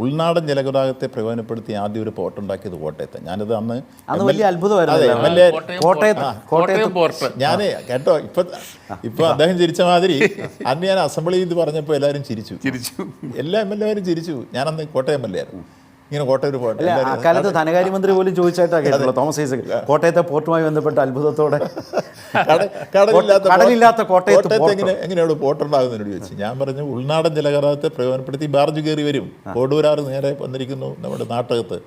ഉൾനാടൻ ജലഗതാഗതത്തെ പ്രയോജനപ്പെടുത്തി ആദ്യം ഒരു പോർട്ട് ഉണ്ടാക്കിയത് കോട്ടയത്ത്. ഞാനത് അന്ന് വലിയ അത്ഭുതമായിരുന്നു. ഞാൻ കേട്ടോ, ഇപ്പൊ അദ്ദേഹം ചിരിച്ച മാതിരി അന്ന് ഞാൻ അസംബ്ലിയിൽ ഇത് പറഞ്ഞപ്പോൾ എല്ലാവരും ചിരിച്ചു. എല്ലാ എം എൽ എമാരും ചിരിച്ചു. ഞാനന്ന് കോട്ടയം എം എൽ എ ആയിരുന്നു. ഇങ്ങനെ കോട്ടയം ഒരു പോർട്ട്, അക്കാലത്ത് ധനകാര്യമന്ത്രി പോലും ചോദിച്ചായിട്ടാണ് കേട്ടുള്ളത് തോമസ് ഐസക് കോട്ടയത്തെ പോർട്ടുമായി ബന്ധപ്പെട്ട അത്ഭുതത്തോടെ. കടലില്ലാത്ത കോട്ടയത്ത് എങ്ങനെയാണ് പോർട്ട് ഉണ്ടാകുന്നതിനോട് ചോദിച്ചു. ഞാൻ പറഞ്ഞു ഉൾനാടൻ ജലഗതാഗതത്തെ പ്രയോജനപ്പെടുത്തി ബാർജ് കയറി വരും. കോടൂരാറ് നേരെ വന്നിരിക്കുന്നു നമ്മുടെ നാട്ടകത്ത്,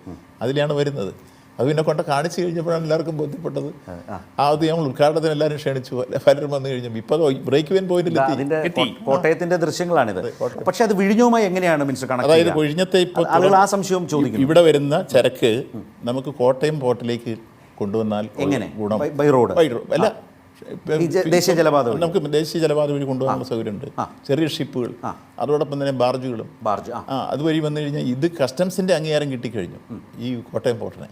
അതിലാണ് വരുന്നത്. അത് പിന്നെ കൊണ്ട് കാണിച്ചു കഴിഞ്ഞപ്പോഴാണ് എല്ലാവർക്കും ബോധ്യപ്പെട്ടത്. അത് ഞങ്ങൾ ഉദ്ഘാടനത്തിന് എല്ലാവരും ക്ഷണിച്ചു, പലരും വന്നു കഴിഞ്ഞു. ഇപ്പോൾ ബ്രേക്ക് ഇവൻ പോയിന്റിലെത്തി. കോട്ടയത്തിന്റെ ദൃശ്യങ്ങളാണിത്. പക്ഷെ അത് വിഴിഞ്ഞവുമായി എങ്ങനെയാണ് മിനിസ്റ്റർ കണക്ക്? അതായത് വിഴിഞ്ഞത്തെ ഇപ്പോൾ ആളുകൾ ആ സംശയം ചോദിക്കും. ഇവിടെ വരുന്ന ചരക്ക് നമുക്ക് കോട്ടയം പോർട്ടിലേക്ക് കൊണ്ടുവന്നാൽ എങ്ങനെ? ഗുണം ബൈ റോഡ് അല്ല, ദേശീയ ജലപാത നമുക്ക് ദേശീയ ജലപാത വഴി കൊണ്ടുപോകാനുള്ള സൗകര്യമുണ്ട്. ചെറിയ ഷിപ്പുകൾ, അതോടൊപ്പം തന്നെ ബാർജുകളും. അതുവഴി വന്നു കഴിഞ്ഞാൽ ഇത് കസ്റ്റംസിന്റെ അംഗീകാരം കിട്ടിക്കഴിഞ്ഞു ഈ കോട്ടയം പോർട്ടിന്.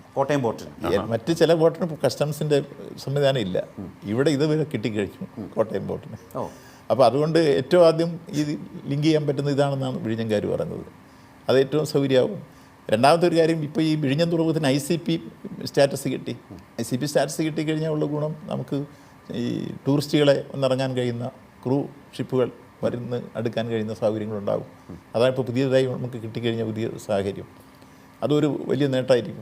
മറ്റ് ചില പോർട്ടിന് കസ്റ്റംസിന്റെ സംവിധാനം ഇല്ല. ഇവിടെ ഇതുവരെ കിട്ടിക്കഴിഞ്ഞു കോട്ടയം പോർട്ടിന്. അപ്പോൾ അതുകൊണ്ട് ഏറ്റവും ആദ്യം ഈ ലിങ്ക് ചെയ്യാൻ പറ്റുന്ന ഇതാണെന്നാണ് വിഴിഞ്ഞംകാർ പറഞ്ഞത്. അത് ഏറ്റവും സൗകര്യമാവും. രണ്ടാമത്തെ ഒരു കാര്യം, ഇപ്പോൾ ഈ വിഴിഞ്ഞം തുറമുഖത്തിന് ICP സ്റ്റാറ്റസ് കിട്ടി. ICP സ്റ്റാറ്റസ് കിട്ടിക്കഴിഞ്ഞാൽ ഉള്ള ഗുണം, നമുക്ക് ഈ ടൂറിസ്റ്റുകളെ ഒന്നിറങ്ങാൻ കഴിയുന്ന ക്രൂ ഷിപ്പുകൾ വരുന്ന് അടുക്കാൻ കഴിയുന്ന സൗകര്യങ്ങളുണ്ടാകും. അതാണ് ഇപ്പോൾ പുതിയതായി നമുക്ക് കിട്ടിക്കഴിഞ്ഞ പുതിയ സാഹചര്യം. അതൊരു വലിയ നേട്ടമായിരിക്കും.